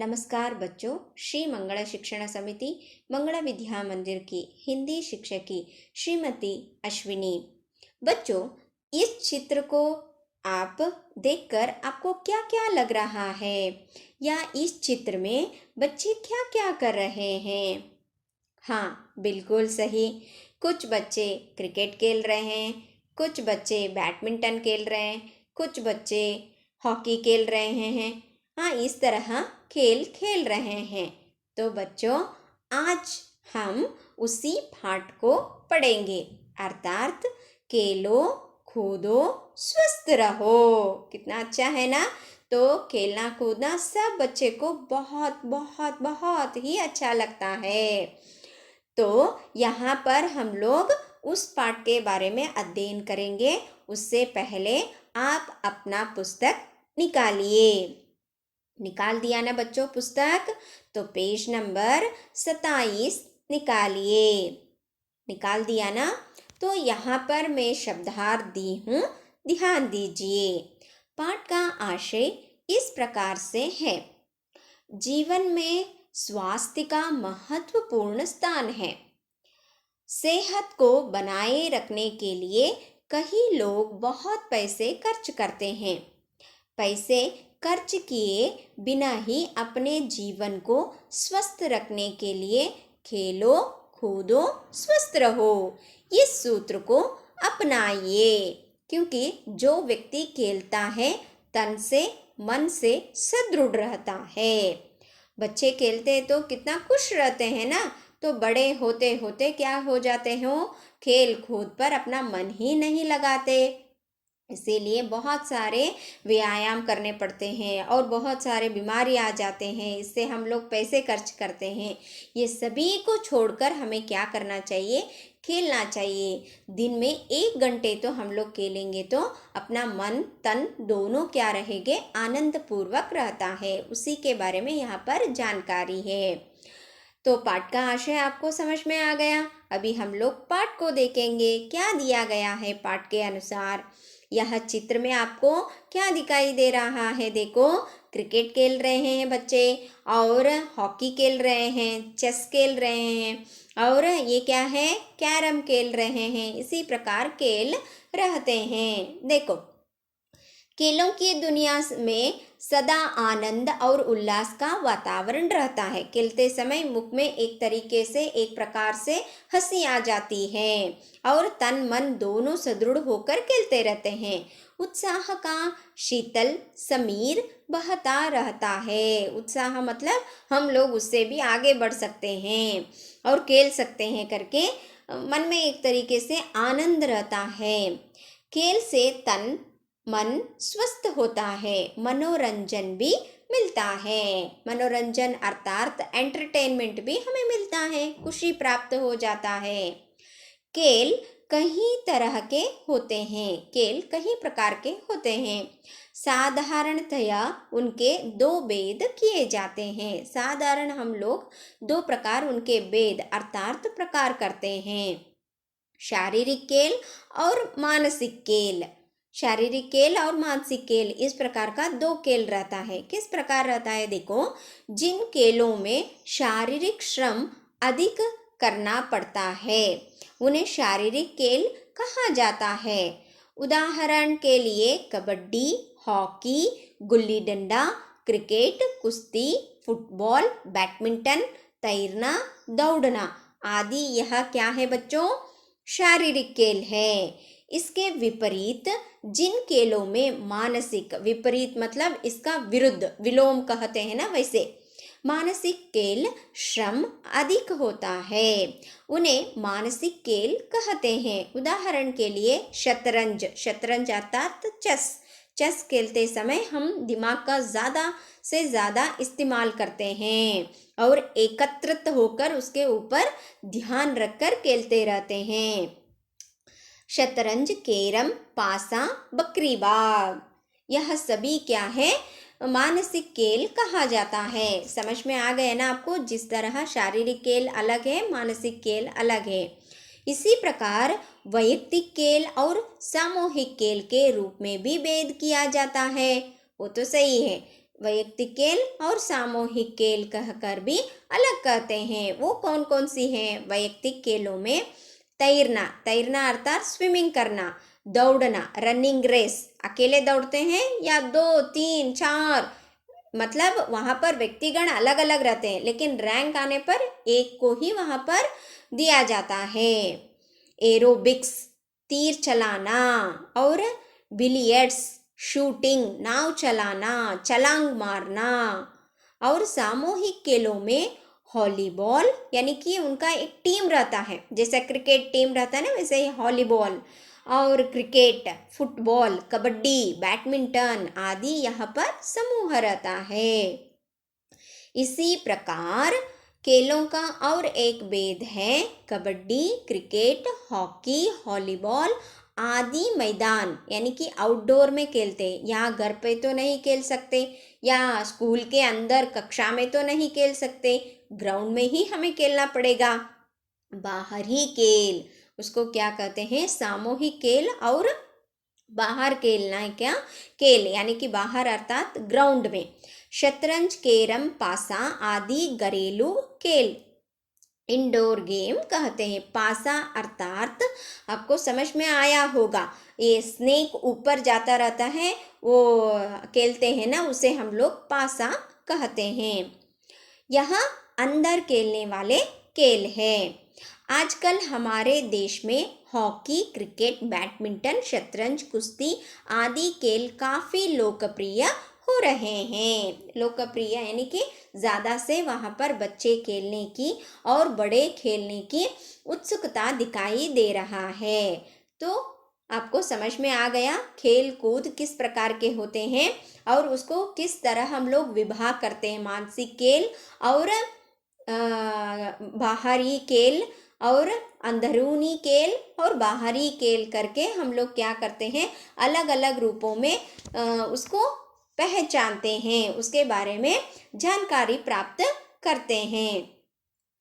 नमस्कार बच्चों। श्री मंगला शिक्षण समिति मंगला विद्या मंदिर की हिंदी शिक्षकी श्रीमती अश्विनी। बच्चों, इस चित्र को आप देखकर आपको क्या क्या लग रहा है, या इस चित्र में बच्चे क्या क्या कर रहे हैं? हाँ, बिल्कुल सही। कुछ बच्चे क्रिकेट खेल रहे हैं, कुछ बच्चे बैडमिंटन खेल रहे हैं, कुछ बच्चे हॉकी खेल रहे हैं। हाँ, इस तरह खेल खेल रहे हैं। तो बच्चों, आज हम उसी पाठ को पढ़ेंगे, अर्थात खेलो कूदो स्वस्थ रहो। कितना अच्छा है ना। तो खेलना कूदना सब बच्चे को बहुत बहुत बहुत ही अच्छा लगता है। तो यहाँ पर हम लोग उस पाठ के बारे में अध्ययन करेंगे। उससे पहले आप अपना पुस्तक निकालिए। निकाल दिया ना बच्चों पुस्तक? तो पेज नंबर 27 निकालिए। निकाल दिया ना? तो यहाँ पर मैं शब्दार्थ दी हूँ, ध्यान दीजिए। पाठ का आशय इस प्रकार से है। जीवन में स्वास्थ्य का महत्वपूर्ण स्थान है। सेहत को बनाए रखने के लिए कई लोग बहुत पैसे खर्च करते हैं। पैसे खर्च किए बिना ही अपने जीवन को स्वस्थ रखने के लिए खेलो कूदो स्वस्थ रहो, इस सूत्र को अपनाइए। क्योंकि जो व्यक्ति खेलता है तन से मन से सुदृढ़ रहता है। बच्चे खेलते तो कितना खुश रहते हैं ना। तो बड़े होते होते क्या हो जाते हो, खेल कूद पर अपना मन ही नहीं लगाते। इसीलिए बहुत सारे व्यायाम करने पड़ते हैं और बहुत सारे बीमारी आ जाते हैं। इससे हम लोग पैसे खर्च करते हैं। ये सभी को छोड़कर हमें क्या करना चाहिए? खेलना चाहिए। दिन में 1 घंटे तो हम लोग खेलेंगे तो अपना मन तन दोनों क्या रहेंगे? आनंद पूर्वक रहता है। उसी के बारे में यहाँ पर जानकारी है। तो पाठ का आशय आपको समझ में आ गया। अभी हम लोग पाठ को देखेंगे, क्या दिया गया है पाठ के अनुसार। यह चित्र में आपको क्या दिखाई दे रहा है? देखो, क्रिकेट खेल रहे हैं बच्चे, और हॉकी खेल रहे हैं, चेस खेल रहे हैं, और ये क्या है? कैरम खेल रहे हैं। इसी प्रकार खेल रहते हैं। देखो, खेलों की दुनिया में सदा आनंद और उल्लास का वातावरण रहता है। खेलते समय मुख में एक तरीके से एक प्रकार से हंसी आ जाती है और तन मन दोनों सुदृढ़ होकर खेलते रहते हैं। उत्साह का शीतल समीर बहता रहता है। उत्साह मतलब हम लोग उससे भी आगे बढ़ सकते हैं और खेल सकते हैं करके मन में एक तरीके से आनंद रहता है। खेल से तन मन स्वस्थ होता है, मनोरंजन भी मिलता है। मनोरंजन अर्थात एंटरटेनमेंट भी हमें मिलता है, खुशी प्राप्त हो जाता है। खेल कई तरह के होते हैं। खेल कई प्रकार के होते हैं। साधारणतया उनके 2 भेद किए जाते हैं। साधारण हम लोग 2 प्रकार उनके भेद अर्थात प्रकार करते हैं, शारीरिक खेल और मानसिक खेल। शारीरिक खेल और मानसिक खेल इस प्रकार का 2 खेल रहता है। किस प्रकार रहता है? देखो, जिन खेलों में शारीरिक श्रम अधिक करना पड़ता है उन्हें शारीरिक खेल कहा जाता है। उदाहरण के लिए कबड्डी, हॉकी, गुल्ली डंडा, क्रिकेट, कुश्ती, फुटबॉल, बैडमिंटन, तैरना, दौड़ना आदि यह क्या है बच्चों? शारीरिक खेल है। इसके विपरीत जिन खेलों में मानसिक, विपरीत मतलब इसका विरुद्ध, विलोम कहते हैं ना, वैसे मानसिक खेल श्रम अधिक होता है, उन्हें मानसिक खेल कहते हैं। उदाहरण के लिए शतरंज, शतरंज अर्थात चेस। चेस खेलते समय हम दिमाग का ज़्यादा से ज़्यादा इस्तेमाल करते हैं और एकत्रित होकर उसके ऊपर ध्यान रखकर खेलते रहते हैं। शतरंज, कैरम, पासा, बकरीबाग, यह सभी क्या है? मानसिक खेल कहा जाता है। समझ में आ गया ना आपको? जिस तरह शारीरिक खेल अलग है, मानसिक खेल अलग है, इसी प्रकार वैयक्तिक खेल और सामूहिक खेल के रूप में भी भेद किया जाता है। वो तो सही है। वैयक्तिक खेल और सामूहिक खेल कहकर भी अलग कहते हैं। वो कौन कौन सी हैं? वैयक्तिक खेलों में तैरना, तैरना अर्थात स्विमिंग करना, दौड़ना रनिंग रेस, अकेले दौड़ते हैं या 2 3 4, मतलब वहाँ पर व्यक्तिगण अलग अलग रहते हैं, लेकिन रैंक आने पर एक को ही वहाँ पर दिया जाता है। एरोबिक्स तीर चलाना, और बिलियर्ड्स शूटिंग नाव चलाना, छलांग मारना। और सामूहिक खेलों में वॉलीबॉल, यानी कि उनका एक टीम रहता है, जैसे क्रिकेट टीम रहता है ना, वैसे ही वॉलीबॉल और क्रिकेट, फुटबॉल, कबड्डी, बैडमिंटन आदि यहाँ पर समूह रहता है। इसी प्रकार खेलों का और एक भेद है। कबड्डी, क्रिकेट, हॉकी, वॉलीबॉल आदि मैदान यानी कि आउटडोर में खेलते, यहाँ घर पे तो नहीं खेल सकते, या स्कूल के अंदर कक्षा में तो नहीं खेल सकते, ग्राउंड में ही हमें खेलना पड़ेगा। बाहरी खेल, उसको क्या कहते हैं? सामूहिक खेल। और बाहर खेलना है क्या? खेल यानी कि बाहर अर्थात ग्राउंड में। शतरंज, कैरम, पासा आदि घरेलू खेल इंडोर गेम कहते हैं। पासा अर्थात आपको समझ में आया होगा, ये स्नेक ऊपर जाता रहता है, वो खेलते हैं ना, उसे हम लोग पासा कहते हैं। यहाँ अंदर खेलने वाले खेल है। आजकल हमारे देश में हॉकी, क्रिकेट, बैडमिंटन, शतरंज, कुश्ती आदि खेल काफ़ी लोकप्रिय हो रहे हैं। लोकप्रिय यानी कि ज़्यादा से वहाँ पर बच्चे खेलने की और बड़े खेलने की उत्सुकता दिखाई दे रहा है। तो आपको समझ में आ गया खेल कूद किस प्रकार के होते हैं और उसको किस तरह हम लोग विभाग करते हैं, मानसिक खेल और बाहरी खेल और अंदरूनी खेल और बाहरी खेल करके हम लोग क्या करते हैं, अलग अलग रूपों में उसको पहचानते हैं, उसके बारे में जानकारी प्राप्त करते हैं।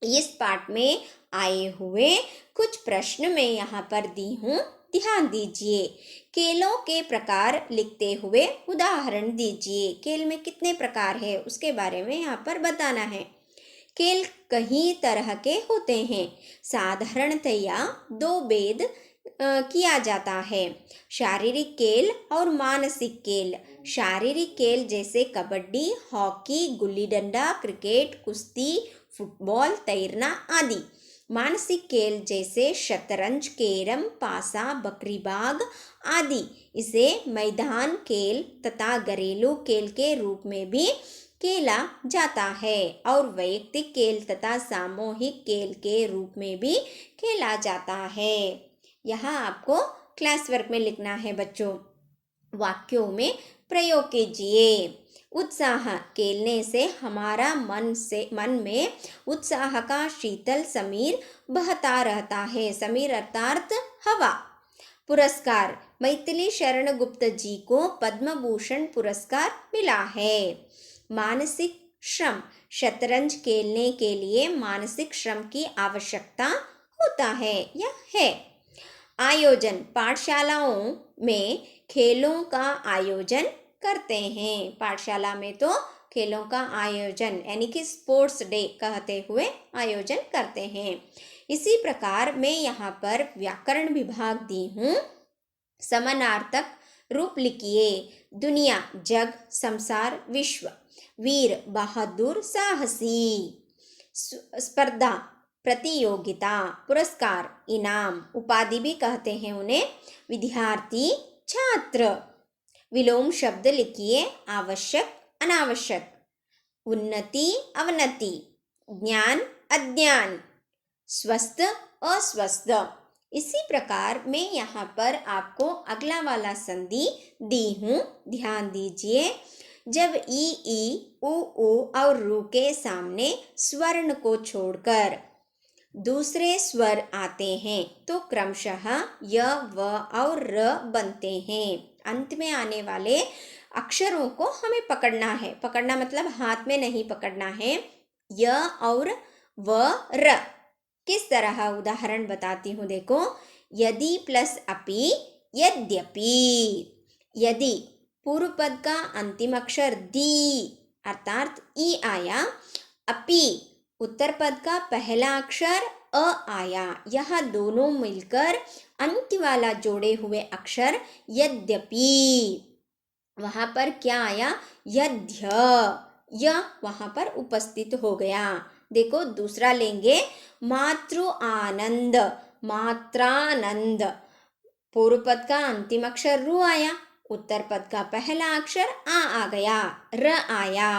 इस पाठ में आए हुए कुछ प्रश्न मैं यहाँ पर दी हूँ, ध्यान दीजिए। खेलों के प्रकार लिखते हुए उदाहरण दीजिए। खेल में कितने प्रकार है उसके बारे में यहाँ पर बताना है। खेल कई तरह के होते हैं। साधारणतया 2 भेद किया जाता है, शारीरिक खेल और मानसिक खेल। शारीरिक खेल जैसे कबड्डी, हॉकी, गुल्ली डंडा, क्रिकेट, कुश्ती, फुटबॉल, तैरना आदि। मानसिक खेल जैसे शतरंज, कैरम, पासा, बकरीबाग आदि। इसे मैदान खेल तथा घरेलू खेल के रूप में भी खेला जाता है और वैयक्तिक खेल तथा सामूहिक खेल के रूप में भी खेला जाता है। यहाँ आपको क्लास वर्क में लिखना है बच्चों। वाक्यों में प्रयोग कीजिए। उत्साह, खेलने से हमारा मन में उत्साह का शीतल समीर बहता रहता है। समीर अर्थात हवा। पुरस्कार, मैथिली शरण गुप्त जी को पद्म भूषण पुरस्कार मिला है। मानसिक श्रम, शतरंज खेलने के लिए मानसिक श्रम की आवश्यकता होता है या है। आयोजन, पाठशालाओं में खेलों का आयोजन करते हैं। पाठशाला में तो खेलों का आयोजन यानी कि स्पोर्ट्स डे कहते हुए आयोजन करते हैं। इसी प्रकार मैं यहाँ पर व्याकरण विभाग दी हूँ। समानार्थक रूप लिखिए। दुनिया, जग, संसार, विश्व। वीर, बहादुर, साहसी। स्पर्धा, प्रतियोगिता। पुरस्कार, इनाम, उपाधि भी कहते हैं उन्हें। विद्यार्थी, छात्र। विलोम शब्द लिखिए। आवश्यक, अनावश्यक। उन्नति, अवनति। ज्ञान, अज्ञान। स्वस्थ, अस्वस्थ। इसी प्रकार मैं यहाँ पर आपको अगला वाला संधि दी हूँ, ध्यान दीजिए। जब ई, उ और रू के सामने स्वर्ण को छोड़कर दूसरे स्वर आते हैं तो क्रमशः य, व और र बनते हैं। अंत में आने वाले अक्षरों को हमें पकड़ना है। पकड़ना मतलब हाथ में नहीं पकड़ना है। य और व, र। किस तरह? उदाहरण बताती हूँ, देखो। यदि प्लस अपि, यद्यपि। यदि पूर्व पद का अंतिम अक्षर दी अर्थात ई आया। अपि उत्तर पद का पहला अक्षर अ आया। यह दोनों मिलकर अंत वाला जोड़े हुए अक्षर यद्यपि। वहां पर क्या आया? यद्य। यह वहां पर उपस्थित हो गया। देखो दूसरा लेंगे, मातृ आनंद, मात्रानंद। पूर्व पद का अंतिम अक्षर रु आया, उत्तर पद का पहला अक्षर आ गया, र आया।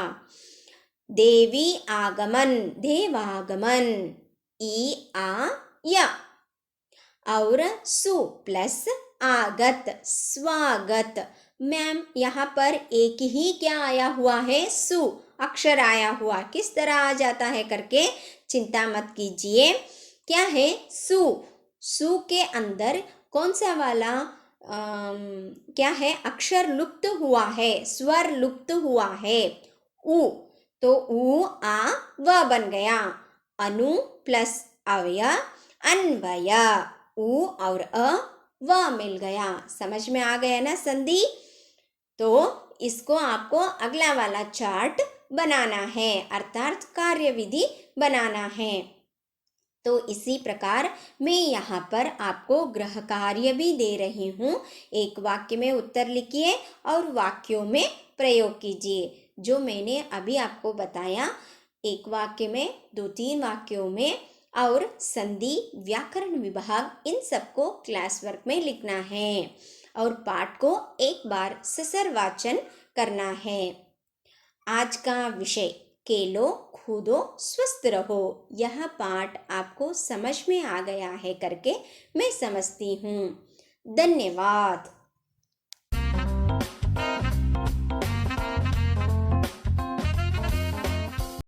देवी आगमन, देवागमन, ई आ या। और सु प्लस आगत, स्वागत। मैम यहाँ पर एक ही क्या आया हुआ है? सु अक्षर आया हुआ। किस तरह आ जाता है करके चिंता मत कीजिए। क्या है? सु। सु के अंदर कौन सा वाला क्या है? अक्षर लुप्त हुआ है, स्वर लुप्त हुआ है, उ। तो उ आ व बन गया। अनु प्लस अवय, अन्वय। उ और अ व मिल गया। समझ में आ गया ना संधि? तो इसको आपको अगला वाला चार्ट बनाना है, अर्थात कार्यविधि बनाना है। तो इसी प्रकार मैं यहाँ पर आपको गृह कार्य भी दे रही हूँ। एक वाक्य में उत्तर लिखिए और वाक्यों में प्रयोग कीजिए। जो मैंने अभी आपको बताया, एक वाक्य में, 2-3 वाक्यों में, और संधि, व्याकरण विभाग, इन सबको क्लास वर्क में लिखना है और पाठ को एक बार ससर वाचन करना है। आज का विषय खेलो कूदो स्वस्थ रहो। यह पाठ आपको समझ में आ गया है करके मैं समझती हूँ। धन्यवाद।